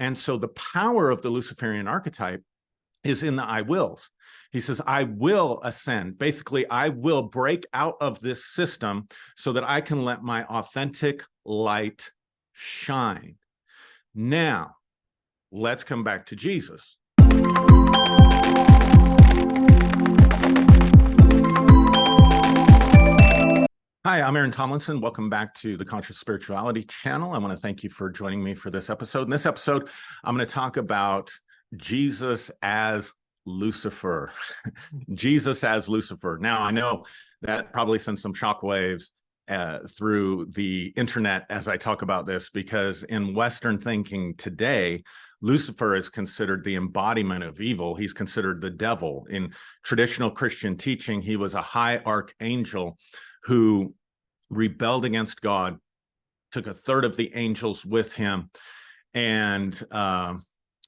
And so the power of the Luciferian archetype is in the I wills. He says, I will ascend. Basically, I will break out of this system so that I can let my authentic light shine. Now, let's come back to Jesus. Hi, I'm Aaron Tomlinson. Welcome back to the Conscious Spirituality channel. I want to thank you for joining me for this episode. In this episode, I'm going to talk about Jesus as Lucifer. Jesus as Lucifer. Now, I know that probably sends some shockwaves through the internet as I talk about this, because in Western thinking today, Lucifer is considered the embodiment of evil. He's considered the devil. In traditional Christian teaching, he was a high archangel who rebelled against God, took a third of the angels with him, and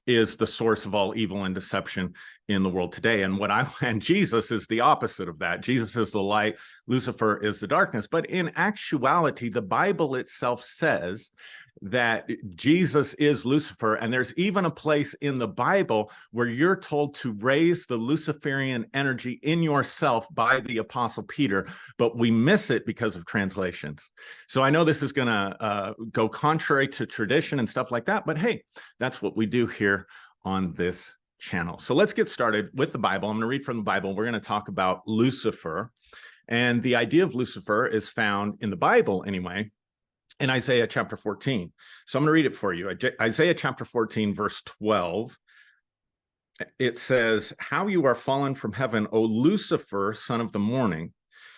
is the source of all evil and deception in the world today. And Jesus is the opposite of that. Jesus is the light, Lucifer is the darkness. But in actuality, the Bible itself says that Jesus is Lucifer, and there's even a place in the Bible where you're told to raise the Luciferian energy in yourself by the Apostle Peter, but we miss it because of translations. So I know this is going to go contrary to tradition and stuff like that, but hey, that's what we do here on this channel. So let's get started with the Bible. I'm going to read from the Bible. We're going to talk about Lucifer, and the idea of Lucifer is found in the Bible anyway, in Isaiah chapter 14. So I'm going to read it for you. Isaiah chapter 14, verse 12. It says, "How you are fallen from heaven, O Lucifer, son of the morning,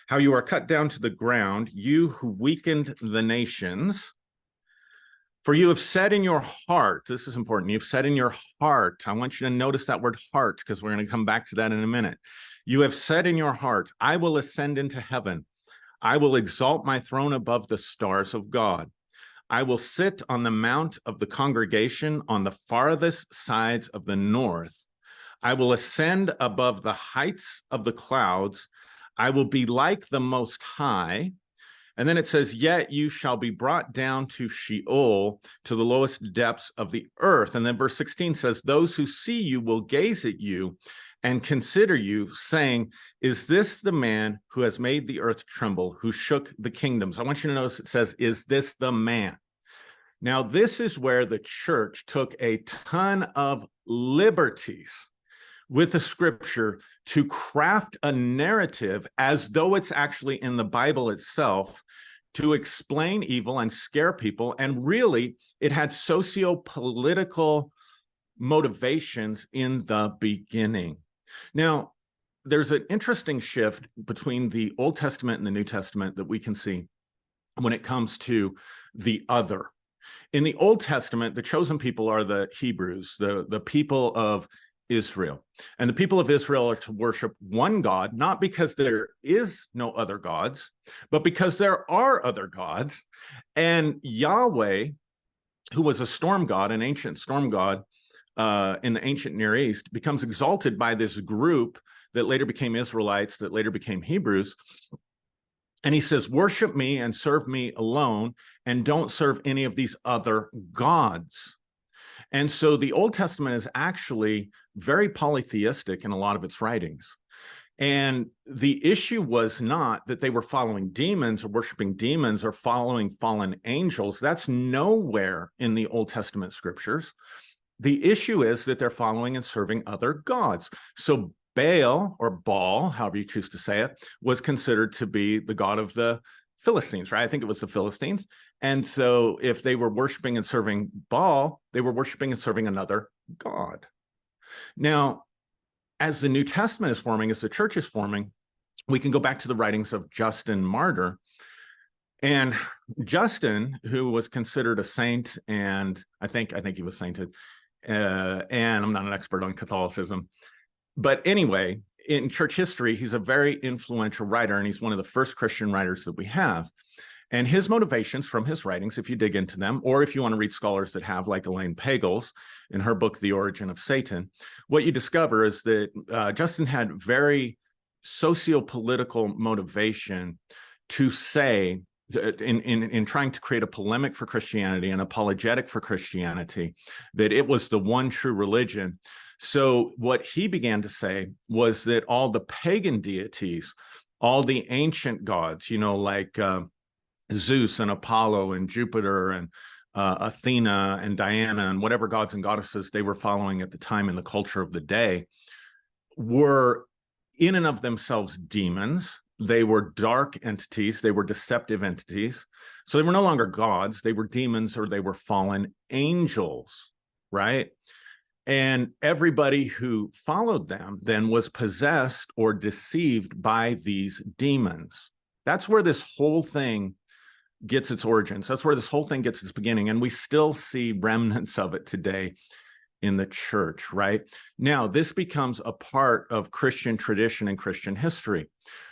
how you are cut down to the ground, you who weakened the nations. For you have said in your heart," this is important, "you've said in your heart," I want you to notice that word heart, because we're going to come back to that in a minute. "You have said in your heart, I will ascend into heaven. I will exalt my throne above the stars of God. I will sit on the mount of the congregation on the farthest sides of the north. I will ascend above the heights of the clouds. I will be like the Most High." And then it says, "Yet you shall be brought down to Sheol, to the lowest depths of the earth." And then verse 16 says, "Those who see you will gaze at you and consider you, saying, is this the man who has made the earth tremble, who shook the kingdoms?" I want you to notice it says, "Is this the man?" Now, this is where the church took a ton of liberties with the scripture to craft a narrative as though it's actually in the Bible itself, to explain evil and scare people. And really, it had socio-political motivations in the beginning. Now, there's an interesting shift between the Old Testament and the New Testament that we can see when it comes to the other. In the Old Testament, the chosen people are the Hebrews, the people of Israel. And the people of Israel are to worship one God, not because there is no other gods, but because there are other gods. And Yahweh, who was a storm god, an ancient storm god, in the ancient Near East, becomes exalted by this group that later became Israelites, that later became Hebrews. And he says, worship me and serve me alone, and don't serve any of these other gods. And so the Old Testament is actually very polytheistic in a lot of its writings. And the issue was not that they were following demons or worshiping demons or following fallen angels. That's nowhere in the Old Testament scriptures. The issue is that they're following and serving other gods. So Baal, or Baal, however you choose to say it, was considered to be the god of the Philistines, right? I think it was the Philistines. And so if they were worshiping and serving Baal, they were worshiping and serving another god. Now, as the New Testament is forming, as the church is forming, we can go back to the writings of Justin Martyr. And Justin, who was considered a saint, and I think he was sainted, and I'm not an expert on Catholicism, but anyway, in church history, he's a very influential writer, and he's one of the first Christian writers that we have. And his motivations from his writings, if you dig into them, or if you want to read scholars that have, like Elaine Pagels in her book, The Origin of Satan, what you discover is that Justin had very socio-political motivation to say in trying to create a polemic for Christianity, an apologetic for Christianity, that it was the one true religion. So what he began to say was that all the pagan deities, all the ancient gods, like Zeus and Apollo and Jupiter and Athena and Diana and whatever gods and goddesses they were following at the time in the culture of the day, were in and of themselves demons. They were dark entities. They were deceptive entities. So they were no longer gods. They were demons, or they were fallen angels, right? And everybody who followed them then was possessed or deceived by these demons. That's where this whole thing gets its origins. That's where this whole thing gets its beginning. And we still see remnants of it today in the church, right? Now, this becomes a part of Christian tradition and Christian history.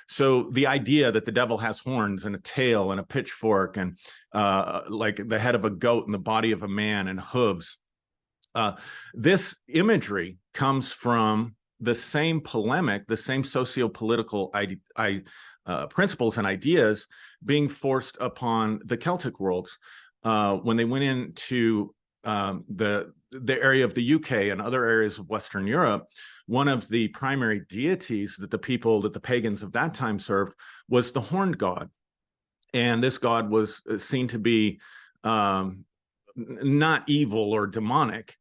So the idea that the devil has horns and a tail and a pitchfork and like the head of a goat and the body of a man and hooves, this imagery comes from the same polemic, the same socio-political principles and ideas being forced upon the Celtic worlds when they went into the area of the UK and other areas of Western Europe. One of the primary deities that the pagans of that time served was the horned god. And this god was seen to be not evil or demonic.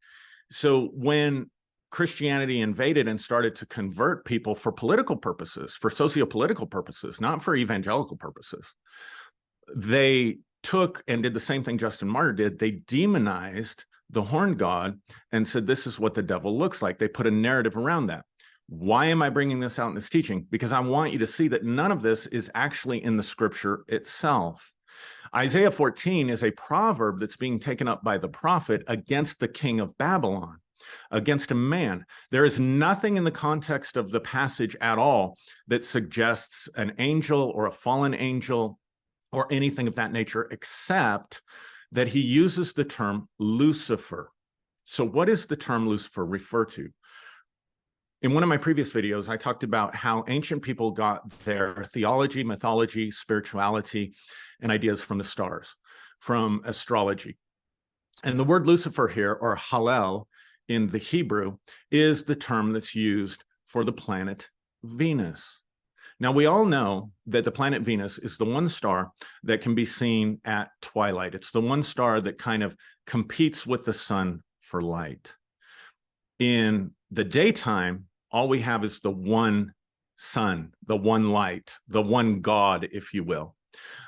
So when Christianity invaded and started to convert people for political purposes, for socio-political purposes, not for evangelical purposes, they took and did the same thing Justin Martyr did. They demonized the horned god and said, this is what the devil looks like. They put a narrative around that. Why am I bringing this out in this teaching? Because I want you to see that none of this is actually in the scripture itself. Isaiah 14 is a proverb that's being taken up by the prophet against the king of Babylon, against a man. There is nothing in the context of the passage at all that suggests an angel or a fallen angel or anything of that nature, except that he uses the term Lucifer. So what does the term Lucifer refer to? In one of my previous videos, I talked about how ancient people got their theology, mythology, spirituality, and ideas from the stars, from astrology. And the word Lucifer here, or Hallel in the Hebrew, is the term that's used for the planet Venus. Now, we all know that the planet Venus is the one star that can be seen at twilight. It's the one star that kind of competes with the sun for light. In the daytime, all we have is the one sun, the one light, the one God, if you will.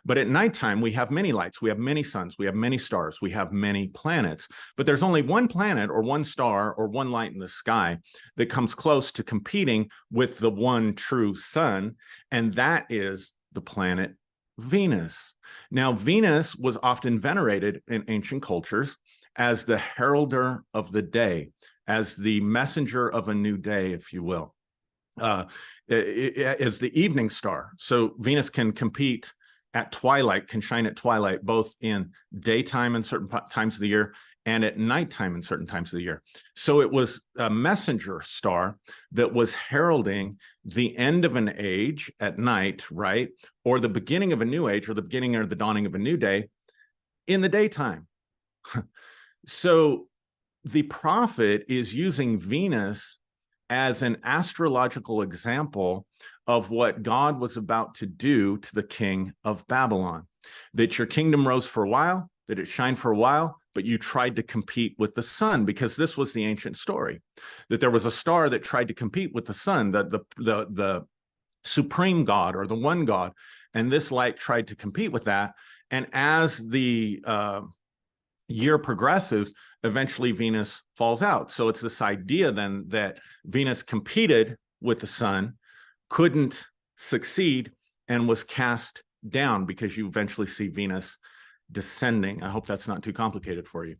But at nighttime, we have many lights, we have many suns, we have many stars, we have many planets. But there's only one planet or one star or one light in the sky that comes close to competing with the one true sun, and that is the planet Venus. Now, Venus was often venerated in ancient cultures as the heralder of the day, as the messenger of a new day, if you will, as the evening star. So Venus can compete at twilight, can shine at twilight, both in daytime in certain times of the year and at nighttime in certain times of the year. So it was a messenger star that was heralding the end of an age at night, right? Or the beginning of a new age, or the beginning or the dawning of a new day in the daytime. So the prophet is using Venus as an astrological example of what God was about to do to the king of Babylon. That your kingdom rose for a while, that it shined for a while, but you tried to compete with the sun, because this was the ancient story, that there was a star that tried to compete with the sun, the supreme God, or the one God, and this light tried to compete with that. And as the year progresses, eventually Venus falls out. So it's this idea then that Venus competed with the sun, couldn't succeed, and was cast down, because you eventually see Venus descending. I hope that's not too complicated for you.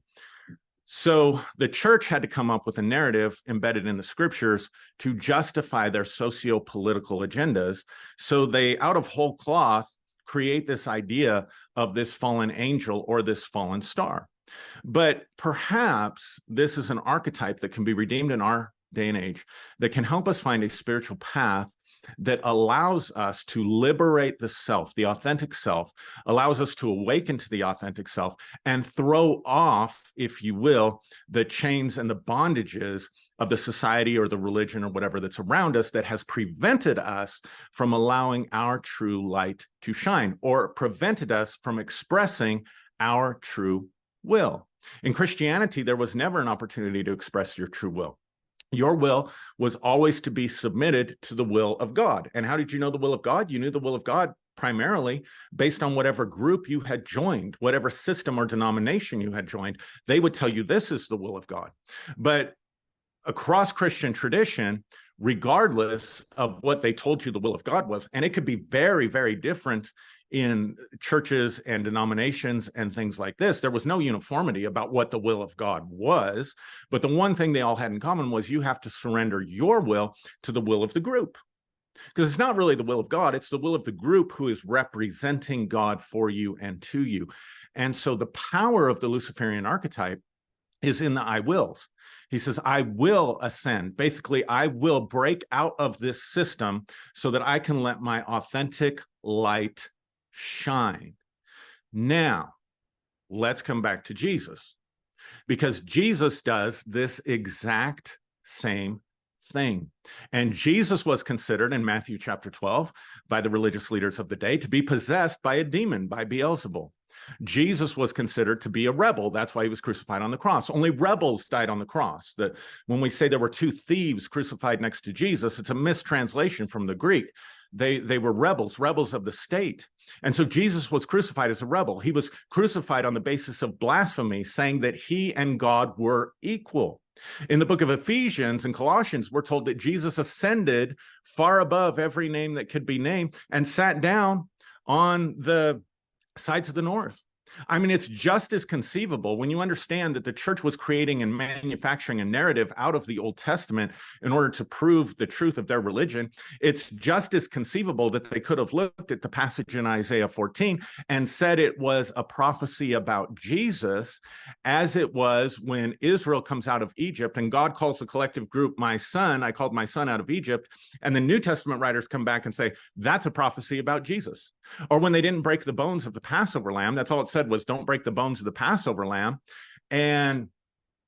So the church had to come up with a narrative embedded in the scriptures to justify their socio-political agendas. So they, out of whole cloth, create this idea of this fallen angel or this fallen star. But perhaps this is an archetype that can be redeemed in our day and age, that can help us find a spiritual path that allows us to liberate the self, the authentic self, allows us to awaken to the authentic self and throw off, if you will, the chains and the bondages of the society or the religion or whatever that's around us that has prevented us from allowing our true light to shine, or prevented us from expressing our true will. In Christianity, there was never an opportunity to express your true will. Your will was always to be submitted to the will of God. And how did you know the will of God? You knew the will of God primarily based on whatever group you had joined, whatever system or denomination you had joined. They would tell you this is the will of God. But across Christian tradition, regardless of what they told you the will of God was, and it could be very, very different in churches and denominations and things like this, there was no uniformity about what the will of God was. But the one thing they all had in common was you have to surrender your will to the will of the group. Because it's not really the will of God, it's the will of the group who is representing God for you and to you. And so the power of the Luciferian archetype is in the I wills. He says, I will ascend. Basically, I will break out of this system so that I can let my authentic light shine. Now, let's come back to Jesus, because Jesus does this exact same thing. And Jesus was considered in Matthew chapter 12 by the religious leaders of the day to be possessed by a demon, by Beelzebul. Jesus was considered to be a rebel. That's why he was crucified on the cross. Only rebels died on the cross. That when we say there were two thieves crucified next to Jesus, it's a mistranslation from the Greek. They were rebels of the state. And so Jesus was crucified as a rebel. He was crucified on the basis of blasphemy, saying that he and God were equal. In the book of Ephesians and Colossians, we're told that Jesus ascended far above every name that could be named and sat down on the sides of the north. I mean, it's just as conceivable when you understand that the church was creating and manufacturing a narrative out of the Old Testament in order to prove the truth of their religion. It's just as conceivable that they could have looked at the passage in Isaiah 14 and said it was a prophecy about Jesus, as it was when Israel comes out of Egypt and God calls the collective group, my son, I called my son out of Egypt. And the New Testament writers come back and say, that's a prophecy about Jesus. Or when they didn't break the bones of the Passover lamb, that's all it said was don't break the bones of the Passover lamb. And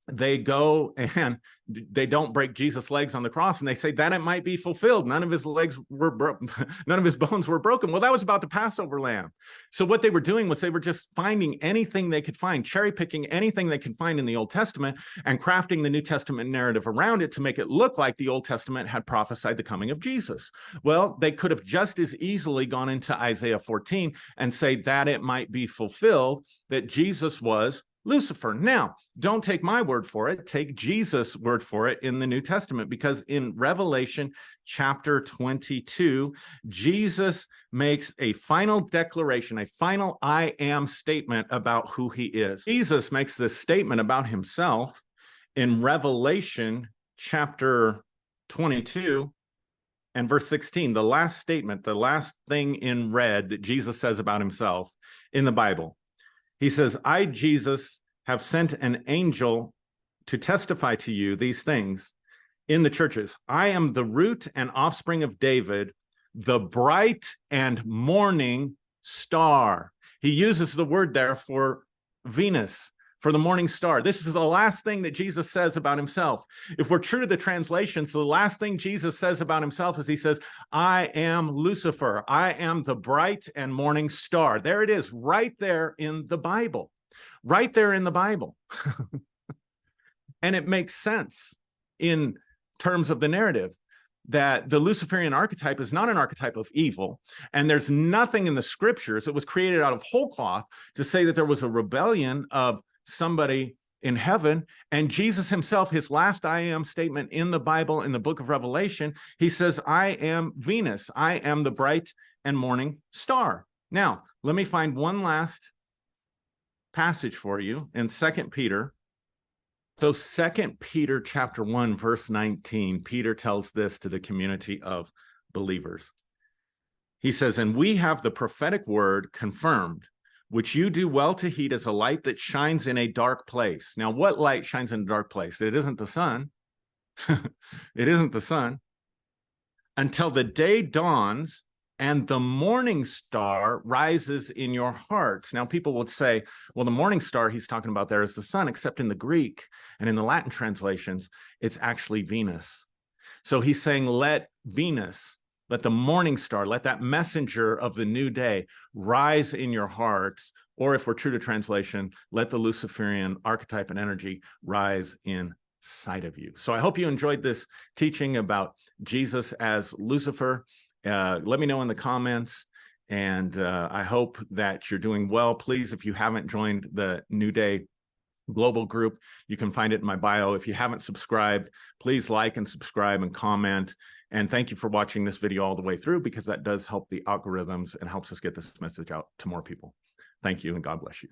they go and they don't break Jesus' legs on the cross, and they say that it might be fulfilled. None of his legs were broken, none of his bones were broken. Well, that was about the Passover lamb. So what they were doing was they were just finding anything they could find, cherry picking anything they could find in the Old Testament and crafting the New Testament narrative around it to make it look like the Old Testament had prophesied the coming of Jesus. Well, they could have just as easily gone into Isaiah 14 and say that it might be fulfilled, that Jesus was Lucifer. Now, don't take my word for it. Take Jesus' word for it in the New Testament, because in Revelation chapter 22, Jesus makes a final declaration, a final I am statement about who he is. Jesus makes this statement about himself in Revelation chapter 22 and verse 16, the last statement, the last thing in red that Jesus says about himself in the Bible. He says, I, Jesus, have sent an angel to testify to you these things in the churches. I am the root and offspring of David, the bright and morning star. He uses the word there for Venus, for the morning star. This is the last thing that Jesus says about himself. If we're true to the translations, the last thing Jesus says about himself is he says, I am Lucifer. I am the bright and morning star. There it is, right there in the Bible. Right there in the Bible. And it makes sense in terms of the narrative that the Luciferian archetype is not an archetype of evil, and there's nothing in the scriptures that was created out of whole cloth to say that there was a rebellion of somebody in heaven. And Jesus himself, his last I am statement in the Bible, in the book of Revelation, he says, I am Venus. I am the bright and morning star. Now, let me find one last passage for you in 2 Peter. So 2 Peter chapter 1, verse 19, Peter tells this to the community of believers. He says, and we have the prophetic word confirmed, which you do well to heed as a light that shines in a dark place. Now, what light shines in a dark place? It isn't the sun. It isn't the sun. until the day dawns and the morning star rises in your hearts. Now, people would say, well, the morning star he's talking about there is the sun, except in the Greek and in the Latin translations, it's actually Venus. So he's saying, let Venus, let the morning star, let that messenger of the new day rise in your hearts. Or if we're true to translation, let the Luciferian archetype and energy rise inside of you. So I hope you enjoyed this teaching about Jesus as Lucifer. Let me know in the comments, and I hope that you're doing well. Please, if you haven't joined the New Day Global group, you can find it in my bio. If you haven't subscribed, please like and subscribe and comment. And thank you for watching this video all the way through, because that does help the algorithms and helps us get this message out to more people. Thank you, and God bless you.